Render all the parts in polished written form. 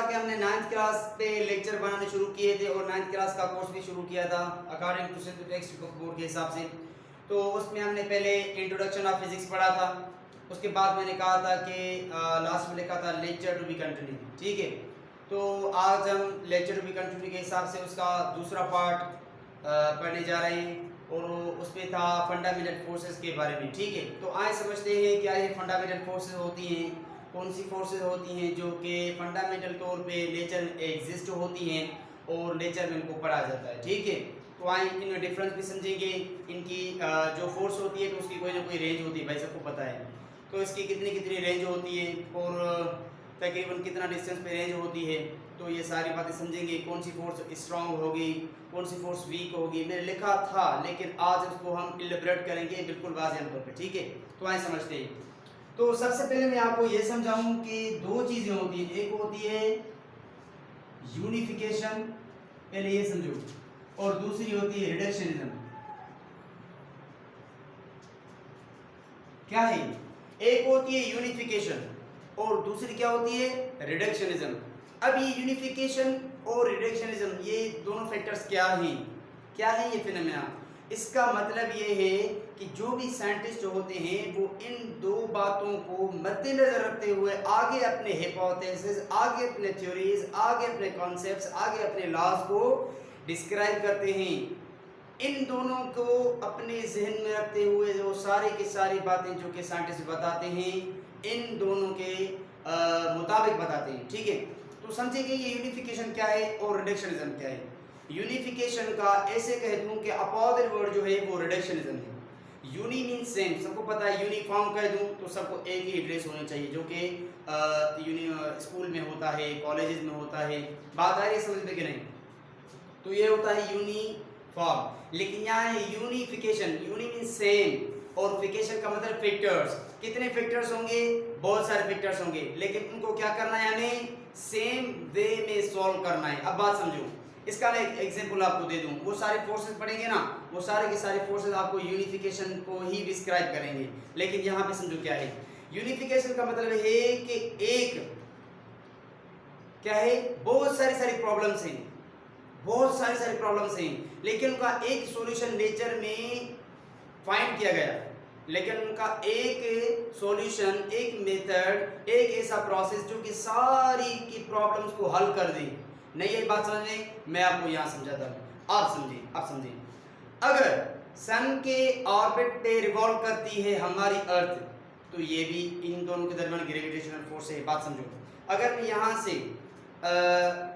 कि हमने 9th class पे लेक्चर बनाने शुरू किए थे और 9th क्लास का कोर्स भी शुरू किया था according to Sindhu textbook board के हिसाब से। तो उसमें हमने पहले इंट्रोडक्शन ऑफ फिजिक्स पढ़ा था। उसके बाद मैंने कहा था कि लास्ट में लिखा था लेक्चर टू बी कंटिन्यू, ठीक है। तो आज हम लेक्चर टू बी कंटिन्यू के हिसाब से उसका दूसरा पार्ट पढ़ने जा रहे हैं और उस पर था फंडामेंटल फोर्सेस के बारे में, ठीक है। तो आए समझते हैं क्या ये फंडामेंटल फोर्सेस होती हैं, कौन सी फोर्सेस होती हैं जो कि फंडामेंटल तौर पे नेचर एग्जिस्ट होती हैं और नेचर में इनको पढ़ा जाता है, ठीक है। तो आए इनमें डिफरेंस भी समझेंगे। इनकी जो फोर्स होती है तो उसकी कोई ना कोई रेंज होती है, भाई सबको पता है। तो इसकी कितनी कितनी रेंज होती है और तकरीबन कितना डिस्टेंस पे रेंज होती है, तो ये सारी बातें समझेंगे। कौन सी फोर्स स्ट्रांग होगी, कौन सी फोर्स वीक होगी, मैंने लिखा था लेकिन आज उसको हम इलैबोरेट करेंगे बिल्कुल वाज़ेह तौर पे, ठीक है। तो आए समझते हैं। तो सबसे पहले मैं आपको ये समझाऊं कि दो चीज़ें होती हैं, एक होती है यूनिफिकेशन, पहले ये समझो, और दूसरी होती है रिडक्शनिज्म। क्या है? एक होती है यूनिफिकेशन और दूसरी क्या होती है? रिडक्शनिज्म। अब ये यूनिफिकेशन और रिडक्शनिज्म ये दोनों फैक्टर्स क्या हैं? क्या है ये फिनोमेना? इसका मतलब ये है कि जो भी साइंटिस्ट होते हैं वो इन दो बातों को मद्देनजर रखते हुए आगे अपने हाइपोथेसिस, आगे अपने थ्योरीज, आगे अपने कॉन्सेप्ट्स, आगे अपने लॉज को डिस्क्राइब करते हैं। इन दोनों को अपने जहन में रखते हुए जो सारी की सारी बातें जो कि साइंटिस्ट बताते हैं इन दोनों के मुताबिक बताते हैं, ठीक है। तो समझेंगे ये यूनिफिकेशन क्या है और रिडक्शनिज्म क्या है। यूनिफिकेशन का ऐसे कह दूं कि अपोजिट वर्ड जो है वो रिडक्शनिज्म है। यूनी मीन सेम, सबको पता है। यूनिफॉर्म कह दूं तो सबको एक ही ड्रेस होनी चाहिए जो कि स्कूल में होता है, कॉलेजेस में होता है। बात आ रही है समझ में कि नहीं? तो ये होता है यूनिफॉर्म। लेकिन यहाँ है यूनिफिकेशन, यूनी मीन सेम और फिकेशन का मतलब फैक्टर्स। कितने फैक्टर्स होंगे? बहुत सारे फैक्टर्स होंगे, लेकिन उनको क्या करना है, हमें सेम वे में सॉल्व करना है। अब बात समझो, इसका मैं एक एग्जांपल आपको दे दूं। वो सारे फोर्सेस पढ़ेंगे ना, वो सारे के सारे फोर्सेस आपको यूनिफिकेशन को ही डिस्क्राइब करेंगे। लेकिन यहाँ पे समझो क्या है यूनिफिकेशन का मतलब है कि एक क्या है, बहुत सारी प्रॉब्लम्स हैं, बहुत सारी प्रॉब्लम्स हैं, लेकिन उनका एक सॉल्यूशन नेचर में फाइंड किया गया। लेकिन उनका एक सॉल्यूशन, एक मेथड, एक ऐसा प्रोसेस जो कि सारी की प्रॉब्लम्स को हल कर दे। नहीं ये बात समझ में? मैं आपको यहाँ समझाता हूँ, आप समझिए। आप समझिए, अगर सन के ऑर्बिट पे रिवॉल्व करती है हमारी अर्थ, तो ये भी इन दोनों के दरमियान ग्रेविटेशनल फोर्स है। बात समझो, अगर मैं यहाँ से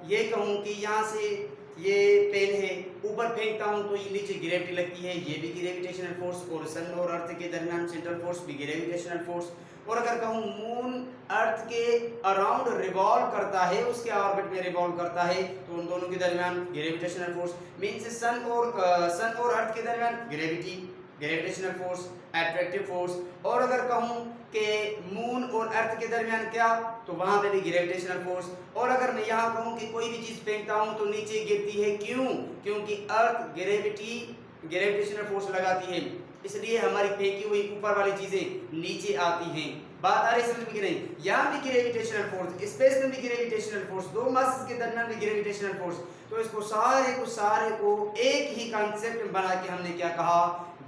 ये कहूँ कि यहाँ से ये पेन है, ऊपर फेंकता हूँ तो ये नीचे ग्रेविटी लगती है, ये भी ग्रेविटेशनल फोर्स। और सन और अर्थ के दरमियान सेंट्रल फोर्स भी ग्रेविटेशनल फोर्स। और अगर कहूँ मून अर्थ के अराउंड रिवॉल्व करता है, उसके ऑर्बिट में रिवॉल्व करता है, तो उन दोनों के दरमियान ग्रेविटेशनल फोर्स। मीन्स सन और अर्थ के दरमियान gravity, gravitational force, attractive force. और अगर कहूँ कि मून और अर्थ के दरमियान क्या, तो वहां पे भी ग्रेविटेशनल फोर्स। और अगर मैं यहाँ कहूँ कि कोई भी चीज फेंकता हूँ तो नीचे गिरती है, क्यों? क्योंकि अर्थ ग्रेविटेशनल फोर्स लगाती है, इसलिए हमारी फेंकी हुई ऊपर वाली चीजें नीचे आती हैं। बात आ रही है समझ में कि नहीं? यहाँ भी ग्रेविटेशनल फोर्स, स्पेस में भी ग्रेविटेशनल फोर्स, दो मासेस के दरमियान भी ग्रेविटेशनल फोर्स। तो इसको सारे को एक ही कॉन्सेप्ट बना के हमने क्या कहा,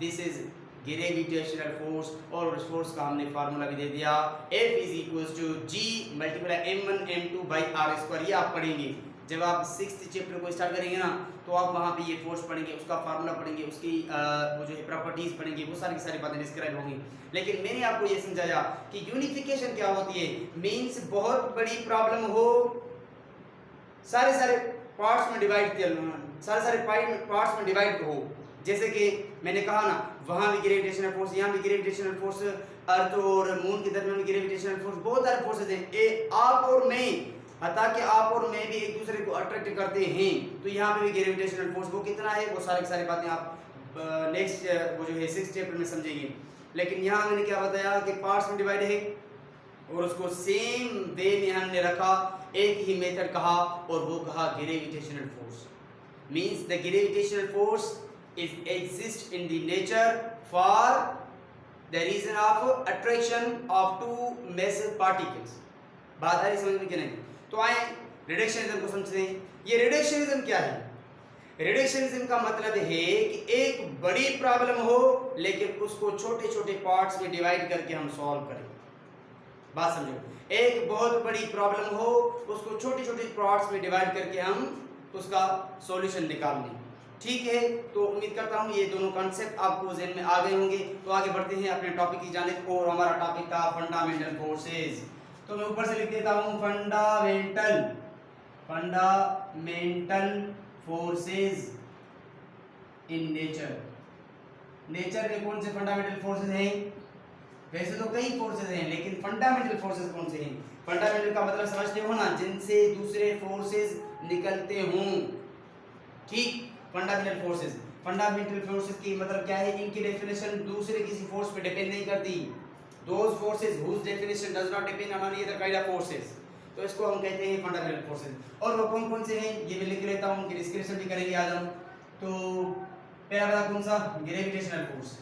दिस इज ग्रेविटेशनल फोर्स। और उस फोर्स का हमने फार्मूला भी दे दिया, F is equals to G multiply m1 m2 by r²। ये आप पढ़ेंगे जब आप 6th चैप्टर को स्टार्ट करेंगे ना, तो आप वहाँ पे ये फोर्स पढ़ेंगे, उसका फार्मूला पढ़ेंगे, उसकी वो जो है प्रॉपर्टीज पढ़ेंगे, वो सारी की सारी बातें डिस्क्राइब होंगी। लेकिन मैंने आपको ये समझाया कि यूनिफिकेशन क्या होती है। मीन्स बहुत बड़ी प्रॉब्लम हो, सारे पार्ट्स में डिवाइड, सारे पार्ट्स में डिवाइड हो। जैसे कि मैंने कहा ना, वहाँ भी ग्रेविटेशनल फोर्स, यहाँ भी ग्रेविटेशनल फोर्स, अर्थ और मून के दरमियान ग्रेविटेशनल फोर्स, बहुत सारे फोर्सेस हैं। आप और मैं, हता कि आप और मैं भी एक दूसरे को अट्रैक्ट करते हैं, तो यहाँ पे भी ग्रेविटेशनल फोर्स वो कितना है, वो सारी की सारी बातें आप नेक्स्ट वो जो है 6th चैप्टर में समझेंगे। लेकिन यहाँ मैंने क्या बताया कि पार्ट्स में डिवाइड है और उसको सेम वे में हमने रखा, एक ही मेथड कहा, और वो कहा gravitational force. Means the gravitational force is exist in the nature for the reason of attraction of two massive particles। बात आ रही समझ में कि नहीं? तो आए रिडक्शनिज्म को समझते हैं। ये रिडक्शनिज्म क्या है? रिडक्शनिज्म का मतलब है कि एक बड़ी प्रॉब्लम हो लेकिन उसको छोटे छोटे पार्ट्स में डिवाइड करके हम सॉल्व करें। बात समझो, एक बहुत बड़ी प्रॉब्लम हो उसको छोटे छोटे पार्ट्स में डिवाइड करके हम उसका सॉल्यूशन निकाल लें। ठीक है, तो उम्मीद करता हूँ ये दोनों कॉन्सेप्ट आपको ज़हन में आ गए होंगे। तो आगे बढ़ते हैं अपने टॉपिक की जानिब और हमारा टॉपिक था फंडामेंटल फोर्सेस। तो मैं ऊपर से लिख देता हूँ fundamental forces in nature. Nature में कौन से फंडामेंटल फोर्सेस हैं? वैसे तो कई फोर्सेस हैं लेकिन फंडामेंटल फोर्सेस कौन से हैं? फंडामेंटल का मतलब समझते हो ना, जिनसे दूसरे फोर्सेस निकलते हों। ठीक, फंडामेंटल फोर्सेस की मतलब क्या है? इनकी डेफिनेशन दूसरे किसी फोर्स पे डिपेंड नहीं करती। Those forces whose definition does not depend on any other kind of forces, तो इसको हम कहते हैं फंडामेंटल फोर्सेस। और वो कौन कौन से हैं ये मैं लिख लेता हूं, उनकी डिस्क्रिप्शन भी करेंगे आज हम। तो पहला वाला कौन सा? Gravitational force.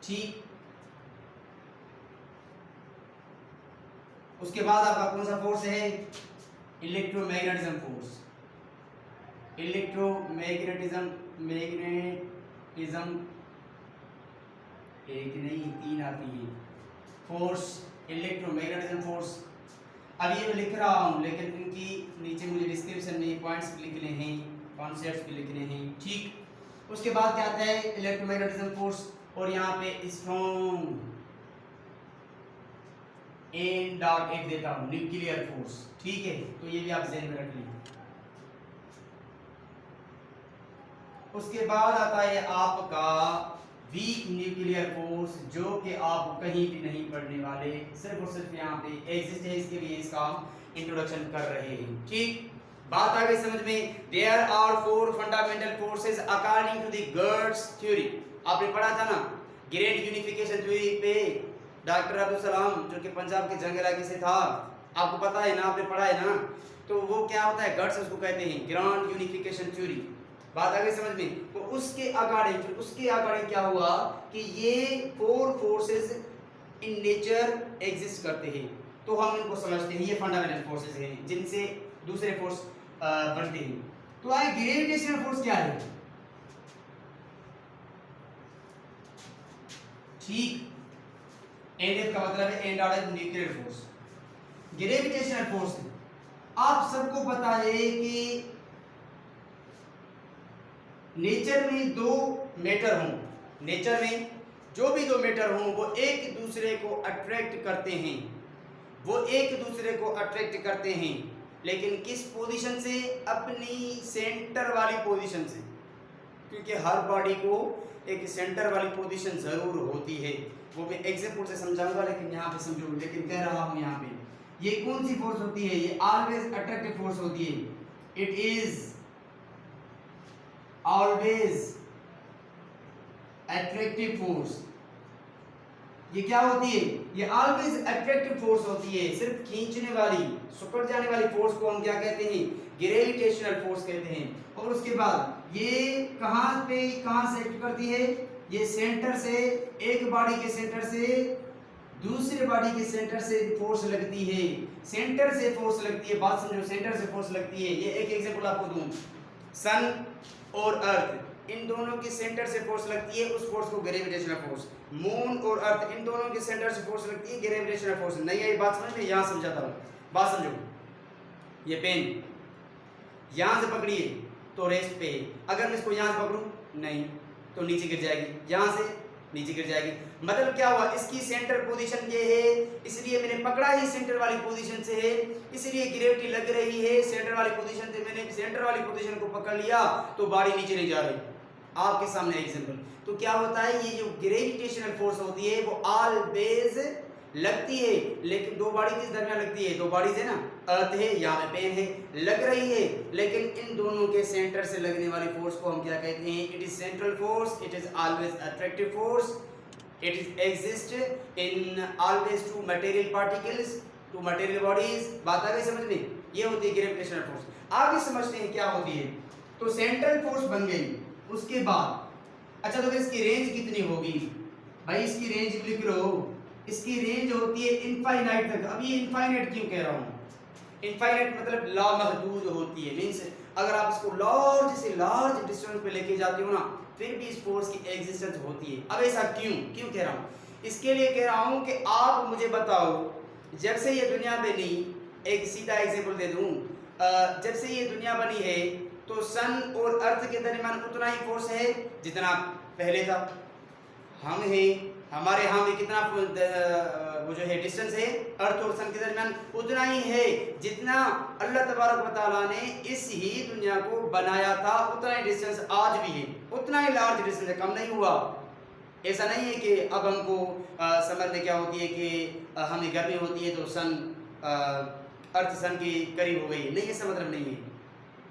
ठीक, उसके बाद आपका कौन सा फोर्स है? Electromagnetism force. मैग्नेटिज्म एक नहीं तीन आती है फोर्स, इलेक्ट्रोमैग्नेटिज्म फोर्स। अब ये मैं लिख रहा हूँ लेकिन इनकी नीचे मुझे डिस्क्रिप्शन में पॉइंट्स लिखने हैं, कॉन्सेप्ट्स भी लिखने हैं। ठीक, उसके बाद क्या आता है? इलेक्ट्रोमैग्नेटिज्म फोर्स, और यहाँ पे स्ट्रॉन्ग एन डॉट एफ देता हूँ, न्यूक्लियर फोर्स। ठीक है, तो ये भी आप ध्यान में रख लीजिए। उसके बाद आता है आपका वीक न्यूक्लियर फोर्स, जो कि आप कहीं भी नहीं पढ़ने वाले, सिर्फ और सिर्फ यहाँ पे एग्जिस्ट है, इसके लिए इसका इंट्रोडक्शन कर रहे हैं। ठीक, बात आ गई समझ में। There are 4 fundamental forces according to the GUTs theory. आपने पढ़ा था ना ग्रेट यूनिफिकेशन थ्योरी पे, डॉक्टर अब्दुल सलाम जो कि पंजाब के जंग इलाके से था, आपको पता है ना, आपने पढ़ा है ना। तो वो क्या होता है? गर्ट्स उसको कहते हैं, ग्रांड यूनिफिकेशन थ्योरी। बात आ गई समझ में। तो उसके अकॉर्डिंग क्या हुआ कि ये 4 फोर्सेस इन नेचर एग्जिस्ट करते हैं, तो हम इनको समझते हैं ये फंडामेंटल फोर्सेस हैं जिनसे दूसरे फोर्स बनते हैं। तो आए ग्रेविटेशनल फोर्स क्या है? ठीक, एनएफ का मतलब है end of nuclear force. Gravitational force आप सबको पता है कि नेचर में दो मैटर हों, नेचर में जो भी दो मैटर हों वो एक दूसरे को अट्रैक्ट करते हैं, लेकिन किस पोजीशन से? अपनी सेंटर वाली पोजीशन से, क्योंकि हर बॉडी को एक सेंटर वाली पोजीशन जरूर होती है। वो मैं एग्जांपल से समझाऊंगा लेकिन यहाँ पे समझो, लेकिन कह रहा हूँ यहाँ पे ये कौन सी फोर्स होती है? ये ऑलवेज अट्रैक्टिव फोर्स होती है। It is always attractive force. ये क्या होती है? ये ऑलवेज अट्रैक्टिव फोर्स होती है, सिर्फ खींचने वाली, सुकड़ जाने वाली फोर्स को हम क्या कहते हैं? ग्रेविटेशनल फोर्स कहते हैं। और उसके बाद ये कहाँ से एक्ट करती है? ये सेंटर से, एक बॉडी के सेंटर से दूसरे बॉडी के सेंटर से फोर्स लगती है, सेंटर से फोर्स लगती है। बात समझो, सेंटर से फोर्स लगती है। ये एक एग्जांपल आपको दूं, सन और अर्थ इन दोनों के सेंटर से फोर्स लगती है, उस फोर्स को ग्रेविटेशनल फोर्स। मून और अर्थ इन दोनों के सेंटर से फोर्स लगती है, ग्रेविटेशनल फोर्स। नहीं है ये बात समझ में? यहाँ समझाता हूँ, बात समझो। ये पेन यहाँ से पकड़िए तो रेस्ट पे है, अगर मैं इसको यहाँ से पकड़ूँ नहीं तो नीचे गिर जाएगी, यहाँ से नीचे गिर जाएगी। मतलब क्या हुआ? इसकी सेंटर पोजीशन ये है, इसलिए मैंने पकड़ा ही सेंटर वाली पोजीशन से है, इसलिए ग्रेविटी लग रही है सेंटर वाली पोजीशन से। मैंने सेंटर वाली पोजीशन को पकड़ लिया तो बॉडी नीचे नहीं जा रही। आपके सामने एग्जांपल। तो क्या होता है? ये जो ग्रेविटेशनल फोर्स होती है वो ऑलवेज लगती है, लेकिन दो बॉडी किस दरमियान लगती है? दो बॉडीज है ना, अर्थ है, यहाँ पे पेन है, लग रही है, लेकिन इन दोनों के सेंटर से लगने वाली फोर्स को हम क्या कहते हैं? It is central force, it is always attractive force, it is exist in always two material particles, two material bodies. बात आ गई समझ में? ये होती है ग्रेविटेशनल फोर्स। आगे समझते हैं क्या होती है। तो सेंट्रल फोर्स बन गई, उसके बाद अच्छा तो इसकी रेंज कितनी होगी? भाई इसकी रेंज लिख लो, इसकी रेंज होती है इनफाइनाइट तक। अब ये इनफाइनाइट क्यों कह रहा हूँ? इनफाइनाइट मतलब लामहदूद होती है, मींस अगर आप इसको लार्ज से लार्ज डिस्टेंस पे लेके जाते हो ना, फिर भी इस फोर्स की एग्जिस्टेंस होती है। अब ऐसा क्यों क्यों कह रहा हूँ? इसके लिए कह रहा हूँ कि आप मुझे बताओ, जब से ये दुनिया बनी, एक सीधा एग्जांपल दे दूँ, जब से ये दुनिया बनी है तो सन और अर्थ के दरमियान उतना ही फोर्स है जितना पहले था। हम हैं, हमारे यहाँ में कितना वो जो है डिस्टेंस है अर्थ और सन के दरमियान, उतना ही है जितना अल्लाह तबारक व तआला ने इस ही दुनिया को बनाया था। उतना ही डिस्टेंस आज भी है, उतना ही लार्ज डिस्टेंस है, कम नहीं हुआ। ऐसा नहीं है कि अब हमको समझ में क्या होती है कि हमें गर्मी होती है तो सन अर्थ सन के करीब हो गई, नहीं, ऐसा मतलब नहीं है,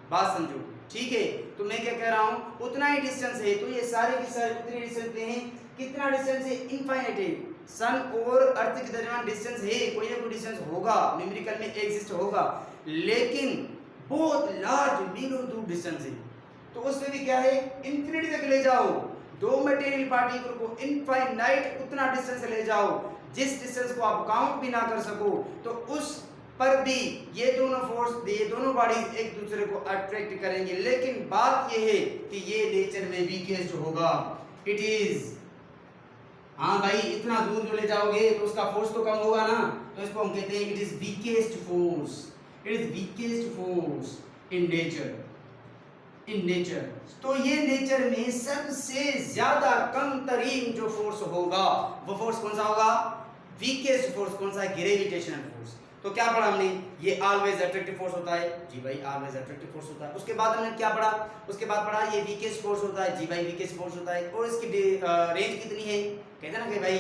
बात समझो, ठीक है? तो मैं क्या कह रहा हूँ, उतना ही डिस्टेंस है। तो ये सारे के सारे उतने डिस्टेंस पे हैं। कितना डिस्टेंस है? इनफाइनाइट है। सन और अर्थ के दरमियान डिस्टेंस है, कोई ना कोई डिस्टेंस होगा, न्यूमेरिकल में एग्जिस्ट होगा, लेकिन बहुत लार्ज मीलों दूर डिस्टेंस है। तो उसमें भी क्या है, इंफिनिटी तक ले जाओ, दो मटेरियल पार्टिकल को इनफाइनाइट उतना डिस्टेंस ले जाओ, जिस डिस्टेंस को आप काउंट भी ना कर सको, तो उस पर भी ये दोनों फोर्स, ये दोनों बॉडीज एक दूसरे को अट्रैक्ट करेंगे। लेकिन बात ये है कि ये नेचर में वीकेस्ट होगा, इट इज, हाँ भाई, इतना दूर जो ले जाओगे तो उसका फोर्स तो कम होगा ना, तो इसको हम कहते हैं it is weakest force, it is weakest force in nature, in nature. तो ये नेचर में सबसे ज्यादा कम तरीन जो फोर्स होगा वो फोर्स कौन सा होगा? वीकेस्ट फोर्स कौन सा है? Gravitational force. तो क्या पढ़ा हमने? ये ऑलवेज अट्रैक्टिव फोर्स होता है, जी भाई, ऑलवेज अट्रैक्टिव फोर्स होता है। उसके बाद हमने क्या पढ़ा? उसके बाद पढ़ा ये वीकेस्ट फोर्स होता है, जी भाई, वीकेस्ट फोर्स होता है। और इसकी रेंज कितनी है? कहते हैं ना कि भाई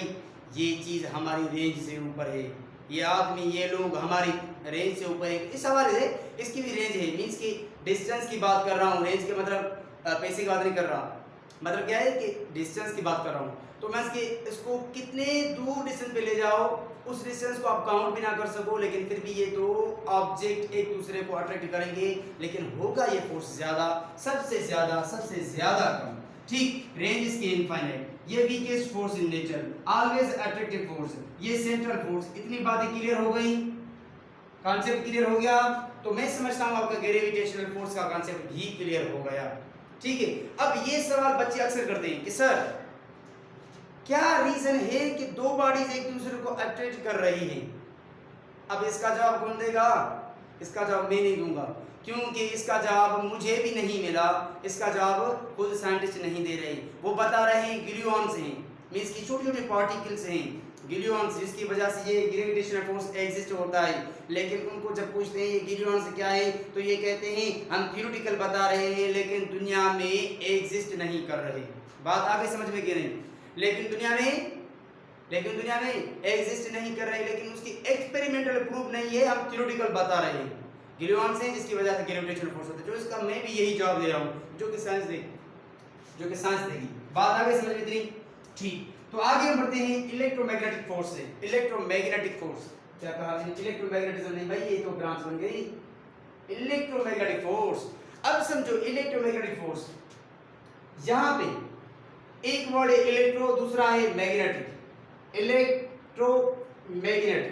ये चीज हमारी रेंज से ऊपर है, ये आदमी, ये लोग हमारी रेंज से ऊपर है। इस हवाले से इसकी भी रेंज है, मीन्स की डिस्टेंस की बात कर रहा हूँ, रेंज के मतलब पैसे की बात नहीं कर रहा, मतलब क्या है कि डिस्टेंस की बात कर रहा हूँ। तो मैं इसको कितने दूर डिस्टेंस पे ले जाओ, उस डिस्टेंस को आप काउंट भी ना कर सको, लेकिन फिर भी ये दो ऑब्जेक्ट एक दूसरे को अट्रैक्ट करेंगे, लेकिन होगा ये फोर्स ज्यादा, सबसे ज्यादा कम, ठीक? रेंज इसकी इनफाइनाइट, ये weakest force in nature, always attractive force, ये सेंट्रल फोर्स। इतनी बातें क्लियर हो गई, कॉन्सेप्ट क्लियर हो गया? तो मैं समझता हूँ आपका ग्रेविटेशनल फोर्स का कॉन्सेप्ट भी क्लियर हो गया, ठीक है? अब ये सवाल बच्चे अक्सर करते हैं कि सर क्या रीजन है कि दो बॉडीज एक दूसरे को अट्रैक्ट कर रही हैं? अब इसका जवाब कौन देगा? इसका जवाब मैं नहीं दूंगा, क्योंकि इसका जवाब मुझे भी नहीं मिला, इसका जवाब खुद साइंटिस्ट नहीं दे रहे। वो बता रहे हैं ग्लूऑन्स हैं, मींस की छोटे छोटे पार्टिकल्स हैं, ग्लूऑन्स, जिसकी वजह से ये ग्रेविटेशनल फोर्स एग्जिस्ट होता है। लेकिन उनको जब पूछते हैं ये ग्लूऑन्स क्या है, तो ये कहते हैं हम थ्योरेटिकल बता रहे हैं, लेकिन दुनिया में एग्जिस्ट नहीं कर रहे। बात आगे समझ में गई? लेकिन दुनिया में एग्जिस्ट नहीं कर रहे, लेकिन उसकी एक्सपेरिमेंटल प्रूफ नहीं है, हम थ्योरेटिकल बता रहे हैं। ग्लूऑन्स हैं जिसकी वजह से ग्रेविटेशनल फोर्स होता है, जो इसका मैं भी यही जवाब दे रहा हूँ, जो कि साइंस देगी। बात आगे समझ में इतनी, ठीक? तो आगे हम बढ़ते हैं इलेक्ट्रोमैग्नेटिक फोर्स से। इलेक्ट्रोमैग्नेटिक फोर्स क्या कहा है? इलेक्ट्रोमैग्नेटिज्म नहीं भाई, ये तो ब्रांच बन गई, इलेक्ट्रोमैग्नेटिक फोर्स। अब समझो इलेक्ट्रोमैग्नेटिक फोर्स, यहाँ पे एक वर्ड है इलेक्ट्रो, दूसरा है मैग्नेटिक। इलेक्ट्रोमैग्नेटिक,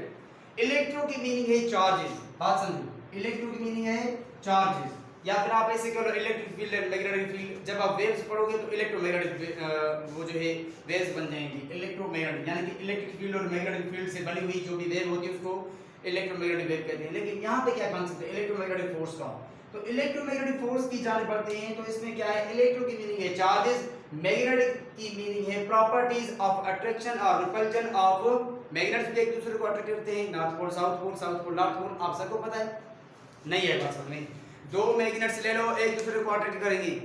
इलेक्ट्रो की मीनिंग है चार्जेस, बात समझो, इलेक्ट्रो की मीनिंग है चार्जेस, या फिर आप ऐसे कह लो electric field and magnetic field. जब आप वेव्स पढ़ोगे तो इलेक्ट्रोमैग्नेटिक वो जो है वेव्स बन जाएंगी। इलेक्ट्रोमैग्नेटिक यानी कि इलेक्ट्रिक फील्ड और मैग्नेटिक फील्ड से बनी हुई जो भी वेव होती है उसको इलेक्ट्रोमैग्नेटिक वेव कहते हैं। लेकिन यहाँ पे क्या कॉन्सेप्ट है इलेक्ट्रोमैग्नेटिक फोर्स का? तो इलेक्ट्रोमैग्नेटिक फोर्स की जान पढ़ते हैं तो इसमें क्या है, इलेक्ट्रो की मीनिंग है चार्जेस, मैग्नेटिक की मीनिंग है प्रॉपर्टीज ऑफ अट्रैक्शन और रिपल्शन ऑफ मैग्नेट्स एक दूसरे को अट्रैक्ट करते हैं, north pole south pole, south pole north pole. आप सबको पता है? नहीं है बात समझ में? दो मैग्नेट्स ले लो, एक दूसरे को अट्रैक्ट करेंगे,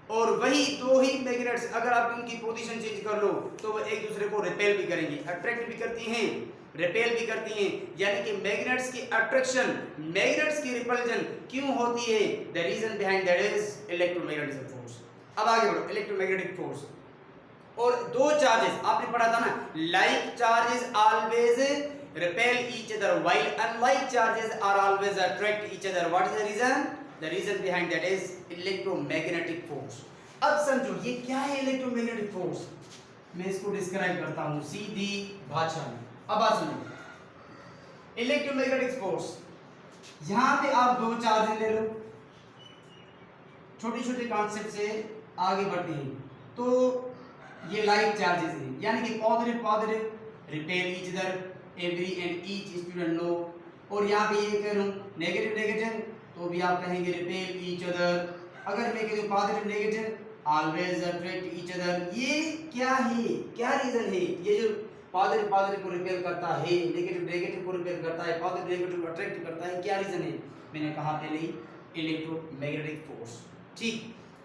और वही दो ही मैग्नेट्स अगर आप उनकी पोजीशन चेंज कर लो तो वो एक दूसरे को रिपेल भी करेंगे, अट्रैक्ट भी करती हैं, रिपेल भी करती हैं। यानी कि मैग्नेट्स की अट्रैक्शन, मैग्नेट्स की रिपल्शन क्यों होती है? The reason behind that is electromagnetic force. अब आगे बढ़ो, इलेक्ट्रोमैग्नेटिक फोर्स और दो चार्जेस आपने पढ़ा था ना, like charges always repel each other while unlike charges are always attract each other. What is the reason? The reason behind that is electromagnetic force. अब समझो ये क्या है इलेक्ट्रोमैग्नेटिक फोर्स, मैं इसको डिस्क्राइब करता हूँ सीधी भाषा में। अब बात सुनो, इलेक्ट्रोमैग्नेटिक फोर्स, यहां पे आप दो चार्जेस ले लो, छोटे छोटे कॉन्सेप्ट से आगे बढ़ते हैं। तो ये लाइक चार्जेस हैं, यानी कि positive repel each other every and each student no, और यहाँ पे ये कह रहा हूँ नेगेटिव तो भी आप कहेंगे रिपेल ईच अदर। अगर मैं कह दूँ positive always attract each other, ये क्या है, क्या रीजन है? ये जो पॉजिटिव को रिपेल करता है, नेगेटिव को रिपेल करता है, पॉजिटिव नेगेटिव को अट्रैक्ट करता है, क्या रीजन है? मैंने कहा पहले ही, इलेक्ट्रोमैग्नेटिक फोर्स। ठीक,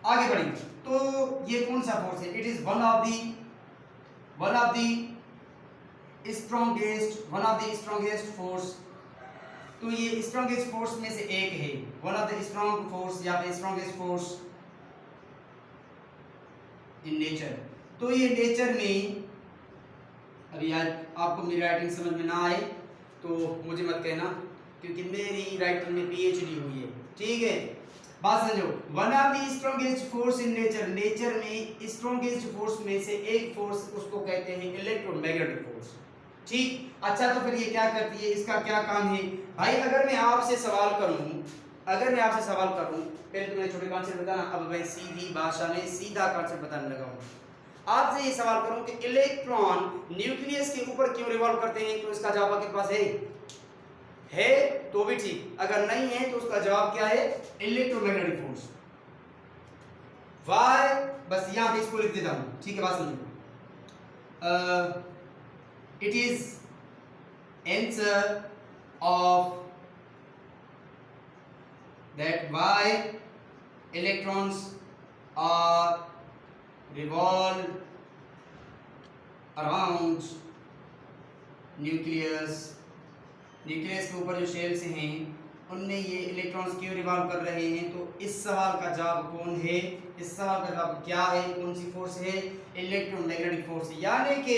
आगे बढ़ेंगे। तो ये कौन सा फोर्स है? It is one of the strongest force. तो ये स्ट्रॉन्गेस्ट फोर्स में से एक है, one of the strong force या फिर स्ट्रॉन्गेस्ट फोर्स इन नेचर। तो ये नेचर में, अभी आज आपको मेरी राइटिंग समझ में ना आए तो मुझे मत कहना, क्योंकि मेरी राइटिंग में पीएचडी हुई है, ठीक है? बात समझो, one of the strongest force in nature, nature में स्ट्रॉन्गेस्ट फोर्स में से एक फोर्स, उसको कहते हैं इलेक्ट्रोमैग्नेटिक फोर्स। ठीक, अच्छा, तो फिर ये क्या करती है, इसका क्या काम है? भाई अगर मैं आपसे सवाल करूं, पहले तो मैं छोटे कॉन्सेप्ट बताना, अब मैं सीधी भाषा में सीधा कॉन्सेप्ट बताने लगा हूं। आपसे ये सवाल करूं कि इलेक्ट्रॉन न्यूक्लियस के ऊपर क्यों रिवॉल्व करते हैं, तो इसका जवाब आपके पास है तो भी ठीक, अगर नहीं है तो उसका जवाब क्या है? Electromagnetic force. वाई, बस यहां पे इसको लिख देता हूं, ठीक है? बात समझो, it is answer of that why electrons are revolve around nucleus, nucleus के ऊपर जो शेल्स हैं उनमें ये इलेक्ट्रॉन्स क्यों रिवॉल्व कर रहे हैं? तो इस सवाल का जवाब कौन है, इस सवाल का जवाब क्या है, कौन सी फोर्स है? Electromagnetic force. यानी कि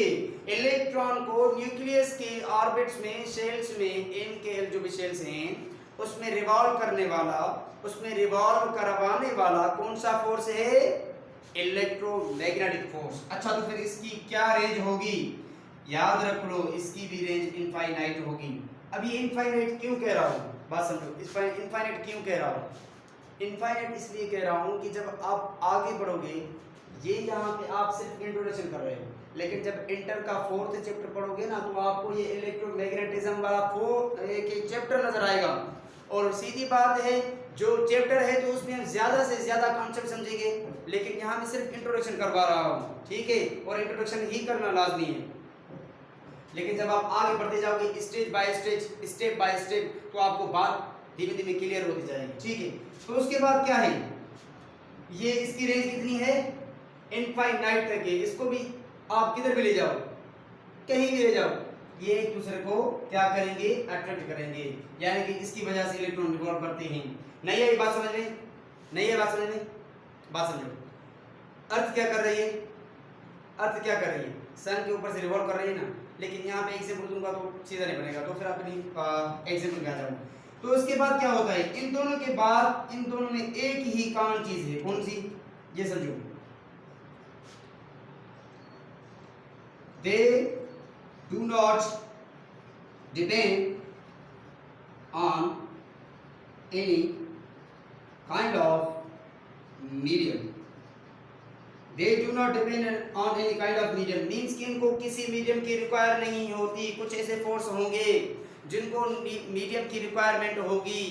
इलेक्ट्रॉन को न्यूक्लियस के ऑर्बिट्स में, शेल्स में, इनके जो भी शेल्स हैं उसमें रिवॉल्व करवाने वाला कौन सा फोर्स है? Electromagnetic force. अच्छा, तो फिर इसकी क्या रेंज होगी? याद रख लो, इसकी भी रेंज इनफाइनाइट होगी। अब ये इनफाइनाइट क्यों कह रहा हूँ, बात समझो, इनफाइनाइट क्यों कह रहा हूँ? इनफाइनाइट इसलिए कह रहा हूँ कि जब आप आगे बढ़ोगे, ये यहाँ पे आप सिर्फ इंट्रोडक्शन कर रहे हो, लेकिन जब इंटर का 4th चैप्टर पढ़ोगे ना, तो आपको ये इलेक्ट्रोमैग्नेटिज्म वाला एक चैप्टर नजर आएगा। और सीधी बात है, जो चैप्टर है तो उसमें हम ज्यादा से ज्यादा कॉन्सेप्ट समझेंगे, लेकिन यहाँ मैं सिर्फ इंट्रोडक्शन करवा रहा हूँ, ठीक है? और इंट्रोडक्शन ही करना लाजमी है, लेकिन जब आप आगे बढ़ते जाओगे स्टेप बाय स्टेप, तो आपको बात धीमे धीमे क्लियर होती जाएगी, ठीक है? तो उसके बाद क्या है, ये इसकी रेंज कितनी है? इनफाइनाइट तक है। इसको भी आप किधर भी ले जाओ, कहीं भी ले जाओ, ये एक दूसरे को क्या करेंगे? अट्रैक्ट करेंगे, यानी कि इसकी वजह से इलेक्ट्रॉन रिवॉल्व करते हैं। नहीं है ये बात समझ में? नहीं है बात समझ में? बात समझो, अर्थ क्या कर रही है? सन के ऊपर से रिवॉल्व कर रही है ना, लेकिन यहाँ पे एग्जाम्पल दूंगा तो सीधा नहीं बनेगा, तो फिर अपनी एग्जाम्पल पे आ जाऊँ। तो इसके बाद क्या होता है? इन दोनों के बाद इन दोनों में एक ही कॉमन चीज है, कौन सी? ये समझो, they do not depend on any kind of medium. They do not depend on any kind of medium means कि इनको किसी मीडियम की रिक्वायर नहीं होती। कुछ ऐसे फोर्स होंगे जिनको मीडियम की रिक्वायरमेंट होगी,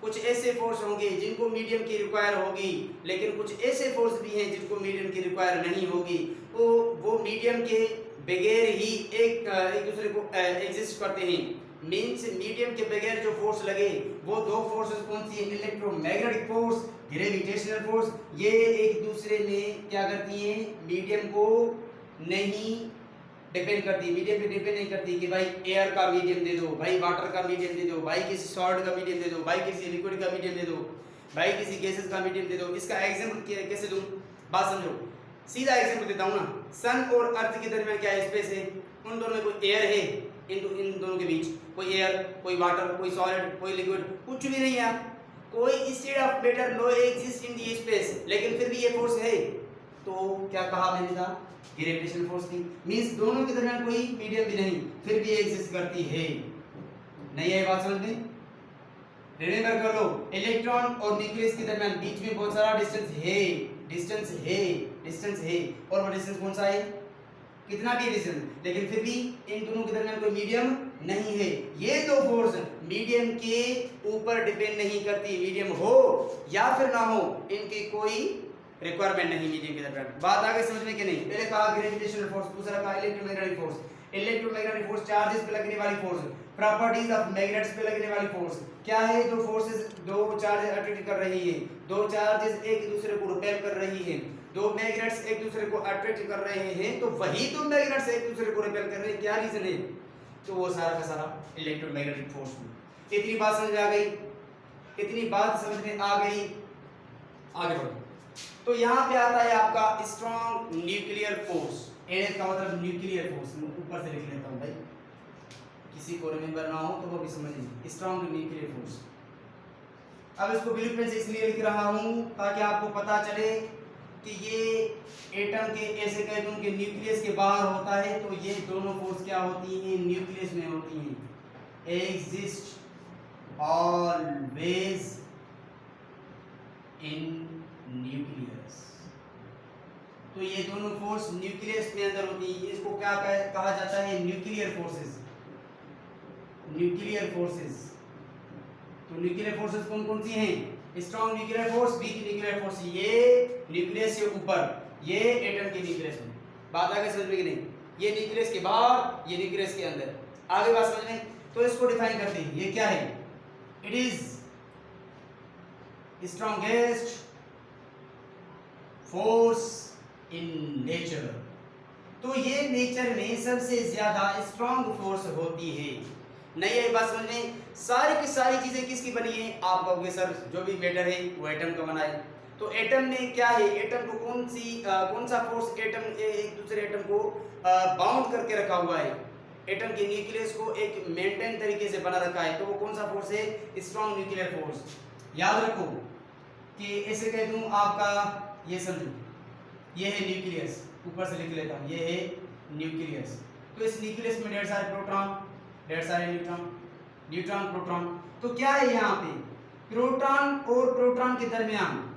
कुछ ऐसे फोर्स होंगे जिनको मीडियम की रिक्वायर होगी, लेकिन कुछ ऐसे फोर्स भी हैं जिनको मीडियम की रिक्वायर नहीं होगी। तो वो मीडियम के बगैर ही एक दूसरे को एग्जिस्ट करते हैं। मीन्स मीडियम के बगैर जो फोर्स लगे वो दो फोर्सेस कौन सी है? Electromagnetic force, gravitational force. ये एक दूसरे में क्या करती हैं? मीडियम को नहीं डिपेंड करती, मीडियम पे डिपेंड नहीं करती कि भाई एयर का मीडियम दे दो, भाई वाटर का मीडियम दे दो, भाई किसी सॉल्ट का मीडियम दे दो, भाई किसी लिक्विड का मीडियम दे दो, भाई किसी गैसेस का मीडियम दे दो। इसका एग्जांपल कैसे दूं? बात समझो, सीधा एग्जांपल देता हूं ना। सन और अर्थ के दरमियान क्या स्पेस है? उन दोनों में कोई एयर है? इन दोनों के बीच कोई एयर, कोई वाटर, कोई सॉलिड, कोई लिक्विड, कुछ भी नहीं है। कोई state of matter no exist in the space, लेकिन फिर भी ये फोर्स है। तो क्या कहा मैंने था, ग्रेविटेशनल फोर्स थी, मींस दोनों के दरमियान कोई मीडियम भी नहीं, फिर भी एग्जिस्ट करती है। नहीं है बात समझ में? रिमेंबर कर लो, इलेक्ट्रॉन और न्यूक्लियस के दरमियान बीच में बहुत सारा डिस्टेंस है, डिस्टेंस है, डिस्टेंस है, और वो डिस्टेंस कौन सा है, कितना भी डिस्टेंस, लेकिन फिर भी इन दोनों के दरमियान कोई मीडियम नहीं है। ये दो फोर्स मीडियम के ऊपर डिपेंड नहीं करती, मीडियम हो या फिर ना हो, इनकी कोई रिक्वायरमेंट नहीं मीडियम के दरमियान। बात आगे समझ में कि नहीं? पहले कहा ग्रेविटेशनल फोर्स, दूसरा कहा electromagnetic force. Electromagnetic force charges पे लगने वाली फोर्स, प्रॉपर्टीज ऑफ मैग्नेट्स पे लगने वाली फोर्स क्या है? दो फोर्सेस, दो चार्जेस अट्रैक्ट कर रही है, दो चार्जेस एक दूसरे को रिपेल कर रही है, दो मैग्नेट्स एक दूसरे को अट्रैक्ट कर रहे हैं, तो वही दो मैग्नेट्स एक दूसरे को रिपेल कर रहे हैं, क्या रीजन है? तो वो सारा का सारा इलेक्ट्रोमैग्नेटिक फोर्स में। इतनी बात समझ में आ गई? इतनी बात समझ में आ गई? आगे बढ़ो। तो यहाँ पे आता है आपका स्ट्रॉन्ग न्यूक्लियर फोर्स। एन का मतलब न्यूक्लियर फोर्स, ऊपर से लिख लेता हूँ भाई, किसी को रिमेंबर ना हो तो वो भी समझ लें, स्ट्रॉन्ग न्यूक्लियर फोर्स। अब इसको ब्लू पेन से इसलिए लिख रहा हूँ ताकि आपको पता चले कि ये एटम के, ऐसे कह दूं कि न्यूक्लियस के बाहर होता है, तो ये दोनों फोर्स क्या होती हैं? न्यूक्लियस में होती हैं। Exist always in nucleus. तो ये दोनों फोर्स न्यूक्लियस में अंदर होती है। इसको क्या कहा जाता है? Nuclear forces. Nuclear forces. तो न्यूक्लियर फोर्सेस कौन कौन सी हैं? Strong nuclear force, week nuclear force. ये न्यूक्लियस से ऊपर, ये एटम के न्यूक्लियस में। बात आगे समझ में कि नहीं? ये न्यूक्लियस के बाहर, ये न्यूक्लियस के अंदर। आगे बात समझ में? तो इसको डिफाइन करते हैं, ये क्या है? It is strongest force in nature. तो ये नेचर में सबसे ज्यादा स्ट्रॉन्ग फोर्स होती है। नहीं है बात समझ में? सारी की सारी चीजें किसकी बनी है? आप कहोगे सर जो भी मैटर है वो एटम का बना है। तो एटम में क्या है? एटम को कौन सा फोर्स एटम एक दूसरे एटम को बाउंड करके रखा हुआ है? एटम के न्यूक्लियस को एक मेंटेन तरीके से बना रखा है, तो वो कौन सा फोर्स है? Strong nuclear force. याद रखो कि ऐसे कह दूं आपका, ये समझो, ये है न्यूक्लियस, ऊपर से लिख लेता हूं, ये है न्यूक्लियस। तो इस न्यूक्लियस में ढेर सारे प्रोटॉन, ढेर सारे न्यूट्रॉन, न्यूट्रॉन प्रोटॉन। तो क्या है यहाँ पे? प्रोटॉन और प्रोटॉन के दरमियान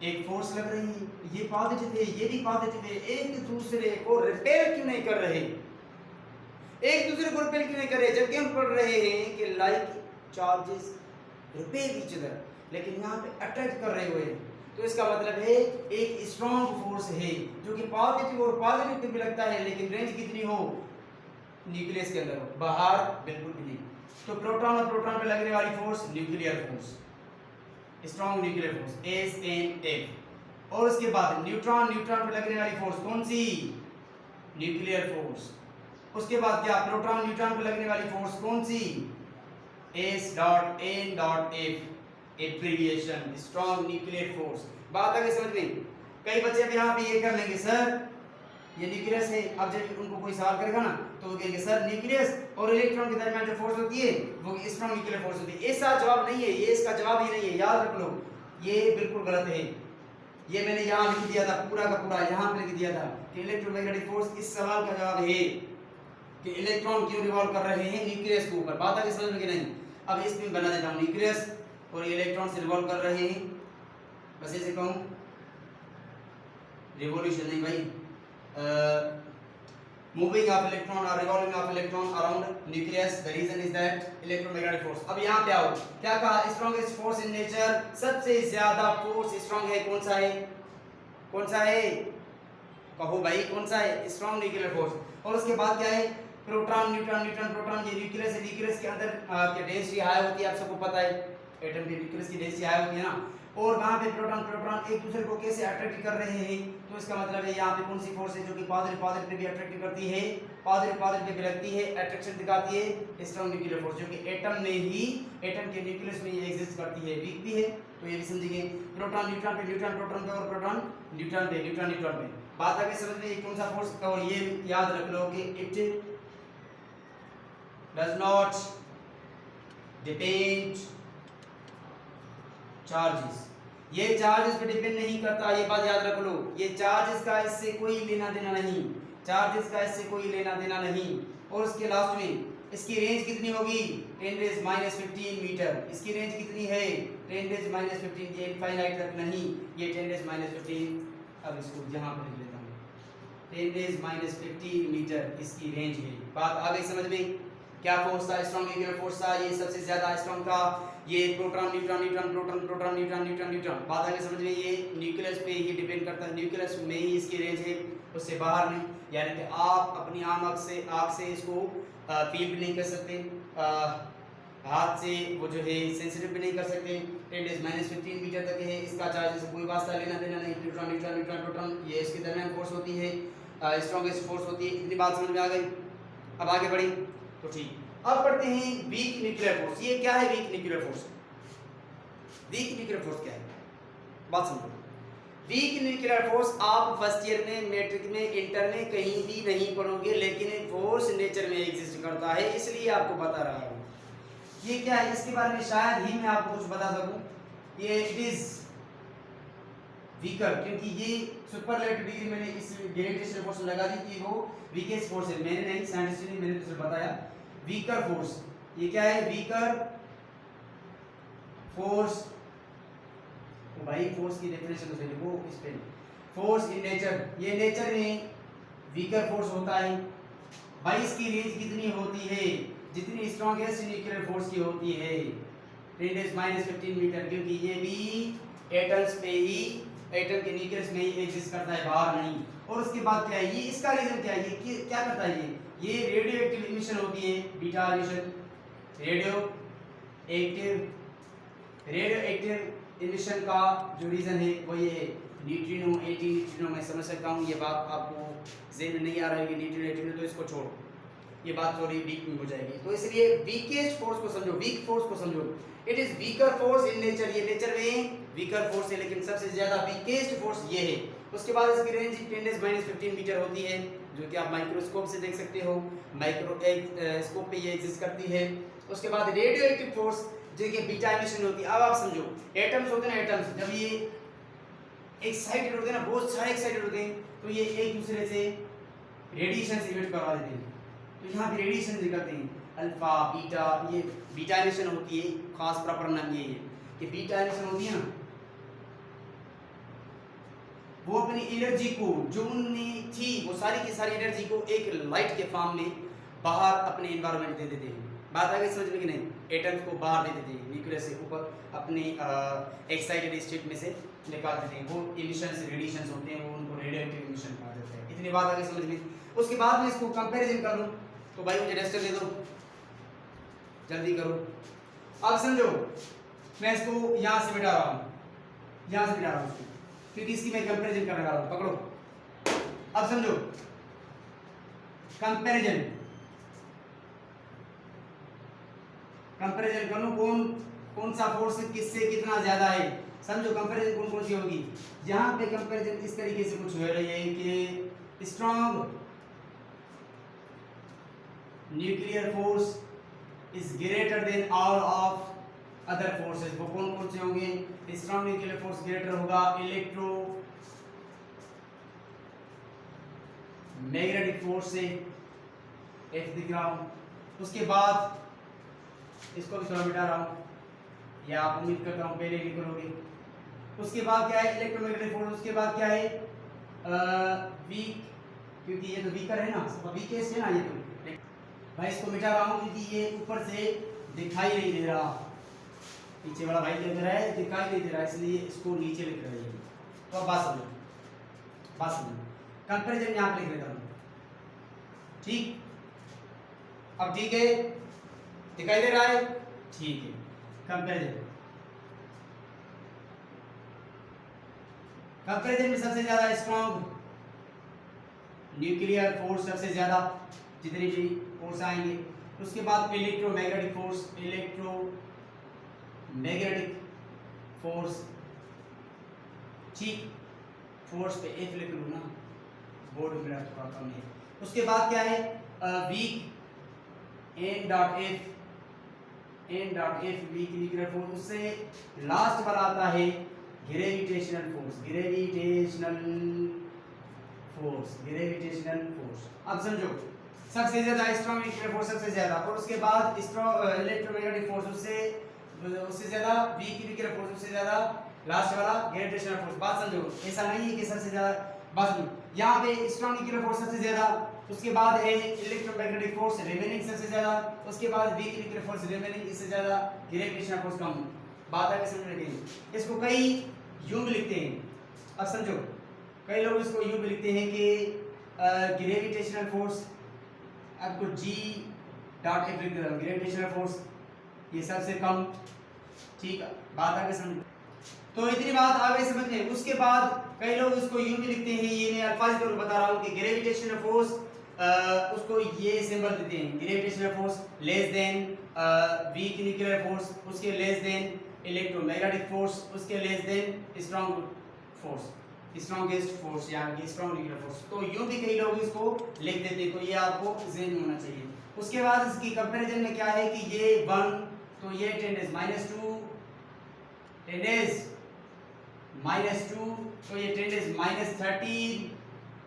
एक फोर्स लग रही है, ये पॉजिटिव है, ये भी पॉजिटिव है, एक दूसरे को रिपेल क्यों नहीं कर रहे? एक दूसरे को रिपेल क्यों नहीं कर रहे? जबकि हम पढ़ रहे हैं कि like charges repel each other, लेकिन यहाँ पे अट्रैक्ट कर रहे हुए। तो इसका मतलब है एक स्ट्रॉन्ग फोर्स है जो कि पॉजिटिव और पॉजिटिव पे भी लगता है, लेकिन रेंज कितनी हो? न्यूक्लियस के अंदर हो, बाहर बिल्कुल भी नहीं। तो प्रोटॉन और प्रोटॉन पे लगने वाली force nuclear force, strong nuclear force, SNF। और उसके बाद न्यूट्रॉन, न्यूट्रॉन पे लगने वाली फोर्स कौन सी? Nuclear force. उसके बाद क्या? प्रोटॉन, न्यूट्रॉन पे लगने वाली फोर्स कौन सी? S.N.F, abbreviation, strong nuclear force. बात आगे समझ में? कई बच्चे अब यहाँ पे ये कर लेंगे, सर ये न्यूक्लियस है। अब जब उनको कोई सवाल करेगा ना तो वो कहेंगे सर न्यूक्लियस और इलेक्ट्रॉन के दरमियान जो फोर्स होती है वो स्ट्रॉन्ग न्यूक्लियर फोर्स होती है। ऐसा जवाब नहीं है, ये इसका जवाब ही नहीं है, याद रख लो, ये बिल्कुल गलत है। ये मैंने यहाँ लिख दिया था, पूरा का पूरा यहाँ पे लिख दिया था कि इलेक्ट्रोमैग्नेटिक फोर्स। इस सवाल का जवाब है कि इलेक्ट्रॉन क्यों रिवॉल्व कर रहे हैं न्यूक्लियस के ऊपर। बात आगे समझ में कि नहीं? अब इसमें बना देता हूँ, न्यूक्लियस और इलेक्ट्रॉन से रिवॉल्व कर रहे हैं, बस ऐसे कहूँ, रिवॉल्यूशन नहीं भाई, moving of electron or revolving of electron around nucleus, the reason is that electromagnetic force। अब यहाँ पे आओ, क्या कहा? strongest force in nature, सबसे ज्यादा फोर्स स्ट्रॉन्ग है, कौन सा है? कौन सा है? कहो भाई कौन सा है? Strong nuclear force. और उसके बाद क्या है? Proton, neutron, neutron, proton. ये न्यूक्लियस है, न्यूक्लियस के अंदर के डेंसिटी हाई होती है, आप सबको पता है, एटम के न्यूक्लियस की डेंसिटी हाई होती है ना। और वहाँ पे प्रोटॉन, प्रोटॉन एक दूसरे को कैसे अट्रैक्ट कर रहे हैं? तो इसका मतलब है यहाँ पे कौन सी फोर्स है जो कि पॉजिटिव पॉजिटिव पे भी अट्रैक्ट करती है, पॉजिटिव पॉजिटिव पे भी लगती है, अट्रैक्शन दिखाती है, स्ट्रॉन्ग न्यूक्लियर फोर्स, जो कि एटम में ही, एटम के न्यूक्लियस में ही एग्जिस्ट करती है, वीक भी है। तो ये भी समझिए, प्रोटॉन न्यूट्रॉन पे, न्यूट्रॉन प्रोटॉन पे, और प्रोटॉन न्यूट्रॉन पे, न्यूट्रॉन न्यूट्रॉन पे। बात आगे समझ में? कौन सा फोर्स? और ये याद रख लो कि it does not depend charges, ये चार्ज इस पे डिपेंड नहीं करता, ये बात याद रख लो। ये चार्ज इसका इससे कोई लेना देना नहीं, चार्ज इसका इससे कोई लेना देना नहीं। और उसके लास्ट में इसकी रेंज कितनी होगी 10⁻15 मीटर। इसकी रेंज कितनी है 10⁻15, ये इनफाइनाइट तक नहीं, ये 10⁻15। अब इसको यहाँ पर लिख लेता हूँ 10⁻15 मीटर इसकी रेंज है। बात आ गई समझ में? क्या फोर्स था? स्ट्रॉन्ग न्यूक्लियर फोर्स था, ये सबसे ज्यादा स्ट्रॉन्ग था। ये proton neutron neutron proton proton neutron neutron neutron. बात आगे समझ में? ये न्यूक्लियस पे ही डिपेंड करता है, न्यूक्लियस में ही इसकी रेंज है, उससे बाहर नहीं। यानी कि आप अपनी आंख से इसको फील भी नहीं कर सकते, हाथ से वो जो है सेंसिटिव भी नहीं कर सकते। 10⁻15 मीटर तक है, इसका चार्ज से कोई वास्ता लेना देना नहीं। न्यूट्रॉन न्यूट्रॉन न्यूट्रॉन प्रोटॉन, ये इसके दरमियान फोर्स होती है, स्ट्रॉन्गेस्ट फोर्स होती है। इतनी बात समझ में आ गई? अब आगे बढ़ी तो ठीक। अब पढ़ते हैं वीक न्यूक्लियर फोर्स। ये क्या है week nuclear force? Week nuclear force क्या है, बात समझो। वीक न्यूक्लियर फोर्स आप फर्स्ट ईयर में, मैट्रिक में, इंटर में कहीं भी नहीं पढ़ोगे, लेकिन फोर्स नेचर में एग्जिस्ट करता है, इसलिए आपको बता रहा हूं। ये क्या है, इसके बारे में शायद ही मैं आपको कुछ बता सकूं। ये इट इज वीकर, क्योंकि ये सुपरलेटिव डिग्री मैंने इस ग्रेविटेशनल फोर्स में लगा दी कि वो वीकेस्ट फोर्स है। मैंने नहीं, साइंटिस्ट ने, मैंने तो बताया वीकर फोर्स। ये क्या है वीकर फोर्स? तो भाई फोर्स की डेफिनेशन तो देखो इस पे, फोर्स इन नेचर, ये नेचर में वीकर फोर्स होता है। भाई इसकी रेंज कितनी होती है? जितनी स्ट्रॉन्गेस्ट न्यूक्लियर फोर्स की होती है 10⁻15 मीटर, क्योंकि ये भी एटम्स पे ही, एटम के न्यूक्लियस में ही एग्जिस्ट करता है, बाहर नहीं। और उसके बाद क्या है, ये इसका रीजन क्या है, ये क्या करता है, ये रेडियो एक्टिव इमिशन होती है, beta emission. Radio active emission का जो रीजन है वो ये है न्यूट्रिनो, एंटी न्यूट्रिनो। मैं समझ सकता हूँ ये बात आपको ज़हन में नहीं आ रहा है कि न्यूट्रिनो एंटी, तो इसको छोड़ो, ये बात थोड़ी वीक में हो जाएगी। तो इसलिए वीकेस्ट फोर्स को समझो, वीक फोर्स को समझो। It is weaker force in nature, ये नेचर में वीकर फोर्स है, लेकिन सबसे ज्यादा वीकेस्ट फोर्स ये है। उसके बाद इसकी रेंज 10⁻15 मीटर होती है, जो कि आप माइक्रोस्कोप से देख सकते हो, माइक्रोस्कोप पे ये एग्जिस्ट करती है। उसके बाद रेडियो एक्टिव फोर्स, जो कि बीटा इमिशन होती है। अब आप समझो, एटम्स होते हैं ना, एटम्स जब ये एक्साइटेड होते हैं ना, बहुत सारे एक्साइटेड होते हैं, तो ये एक दूसरे से रेडिएशन से इमिट करवा देते हैं। तो यहाँ पे रेडिएशन निकलते हैं, अल्फा बीटा। ये बीटा इमिशन होती है, खास प्रॉपर नाम ये है कि बीटा इमिशन होती है ना, वो अपनी एनर्जी को जो उनमें थी, वो सारी की सारी एनर्जी को एक लाइट के फॉर्म में बाहर अपने एनवायरनमेंट दे देते हैं। बात आ गई समझ में कि नहीं? एटम्स को बाहर दे देते हैं, न्यूक्लियस से ऊपर अपने एक्साइटेड स्टेट में से निकाल देते हैं। वो इमिशंस, रेडिएशंस होते हैं, वो उनको रेडियोएक्टिव इमिशन कहा जाता है। इतनी बात आ गई समझ में? उसके बाद में इसको कंपैरिजन कर लूं, तो भाई मुझे रजिस्टर दे दो, जल्दी करो। अब समझो, मैं इसको यहाँ से मिटा रहा हूँ, यहाँ से मिटा रहा हूँ इसको, क्योंकि इसकी मैं कंपैरिजन करने वाला हूँ। पकड़ो, अब समझो कंपैरिजन, कंपैरिजन करो कौन सा फोर्स किससे कितना ज्यादा है। समझो कंपैरिजन कौन सी होगी। यहाँ पे कंपैरिजन इस तरीके से कुछ हो रही है कि strong nuclear force is greater than all of other forces. वो कौन से होंगे? स्ट्रॉन्ग न्यूक्लियर फोर्स ग्रेटर होगा इलेक्ट्रो मैग्नेटिक फोर्स से, एफ दिख रहा हूं। उसके बाद इसको भी थोड़ा मिटा रहा हूं, या आप उम्मीद करता हूं पहले लिखोगे। उसके बाद क्या है? Electromagnetic force. उसके बाद क्या है? वीक, क्योंकि ये तो वीकर है ना, वीकेस्ट है ना ये तो। भाई इसको मिटा रहा हूं क्योंकि ये ऊपर से दिखाई नहीं दे रहा, पीछे वाला भाई लिख रहा है दिखाई नहीं दे रहा, इसलिए इसको नीचे लिख रहा है। तो अब बात समझो, बात समझो। कंपैरिजन यहाँ पे लिख देता हूँ, ठीक? अब ठीक है, दिखाई दे रहा है? ठीक है। कंपैरिजन, कंपैरिजन में सबसे ज्यादा स्ट्रॉन्ग न्यूक्लियर फोर्स, सबसे ज्यादा जितनी भी फोर्स आएंगे। उसके बाद इलेक्ट्रोमैग्नेटिक फोर्स, इलेक्ट्रोमैग्नेटिक फोर्स, ठीक? फोर्स पे एफ लिख लूँ ना, बोर्ड मेरा थोड़ा कम है। उसके बाद क्या है? Weak N dot F weak nuclear force. उससे लास्ट वाला आता है ग्रेविटेशनल फोर्स। अब समझो, सबसे ज्यादा स्ट्रॉन्ग न्यूक्लियर फोर्स सबसे ज्यादा, और उसके बाद स्ट्रॉन्ग इलेक्ट्रोमैग्नेटिक फोर्स उससे ज्यादा, वीक न्यूक्लियर फोर्स उससे ज्यादा, लास्ट वाला ग्रेविटेशनल फोर्स। बात समझो, ऐसा नहीं है कि सबसे ज्यादा। बात समझो, यहाँ पे स्ट्रॉन्ग न्यूक्लियर फोर्स सबसे ज्यादा, उसके बाद है इलेक्ट्रोमैग्नेटिक फोर्स रिमेनिंग सबसे ज्यादा, उसके बाद वीक न्यूक्लियर फोर्स रिमेनिंग इससे ज्यादा, ग्रेविटेशनल फोर्स कम। बात आगे समझ में गई। इसको कई यूं भी लिखते हैं। अब समझो, कई लोग इसको यूं भी लिखते हैं कि ग्रेविटेशनल फोर्स, आपको G डॉट F लिख देता हूं, ग्रेविटेशनल फोर्स ये सबसे कम। ठीक है, बात आगे समझ। तो इतनी बात आगे समझ में। उसके बाद कई लोग इसको यूं भी लिखते हैं, ये मैं अल्फाज के बता रहा हूं कि ग्रेविटेशनल फोर्स उसको ये सिंबल देते हैं, gravitational force less than week nuclear force, उसके लेस देन इलेक्ट्रोमैग्नेटिक फोर्स, उसके less than strong force, strongest force या स्ट्रॉन्ग न्यूक्लियर फोर्स। तो यूं भी कई लोग इसको लिख देते हैं, तो ये आपको ज़हन में होना चाहिए। उसके बाद इसकी कंपैरिजन में क्या है कि ये 1, तो ये 10⁻², 10⁻², तो ये 10⁻13,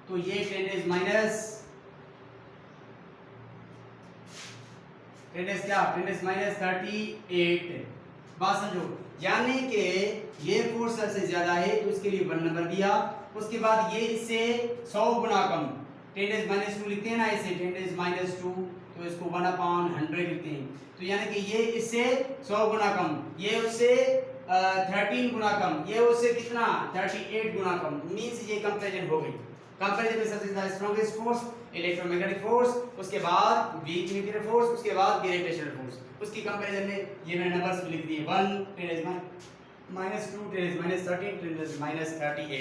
तो ये 10⁻38। बात समझो, यानी कि ये फोर्स सबसे ज्यादा है तो इसके लिए 1 नंबर दिया। उसके बाद ये इससे 100 गुना कम, 10⁻² लिखते हैं ना इसे, 10⁻², तो इसको 1/100 लिखते हैं। तो यानी कि ये इससे 100 गुना कम, ये उससे 13 गुना कम, ये उससे कितना 38 गुना कम। मींस ये कंपैरिजन हो गई। कंपैरिजन में सबसे ज्यादा स्ट्रॉन्गेस्ट फोर्स इलेक्ट्रोमैग्नेटिक फोर्स, उसके बाद वीक न्यूक्लियर फोर्स, उसके बाद ग्रेविटेशनल फोर्स। उसकी कंपैरिजन में ये मैंने नंबर्स लिख दिए, 1 10⁻², 10⁻13, 10⁻38।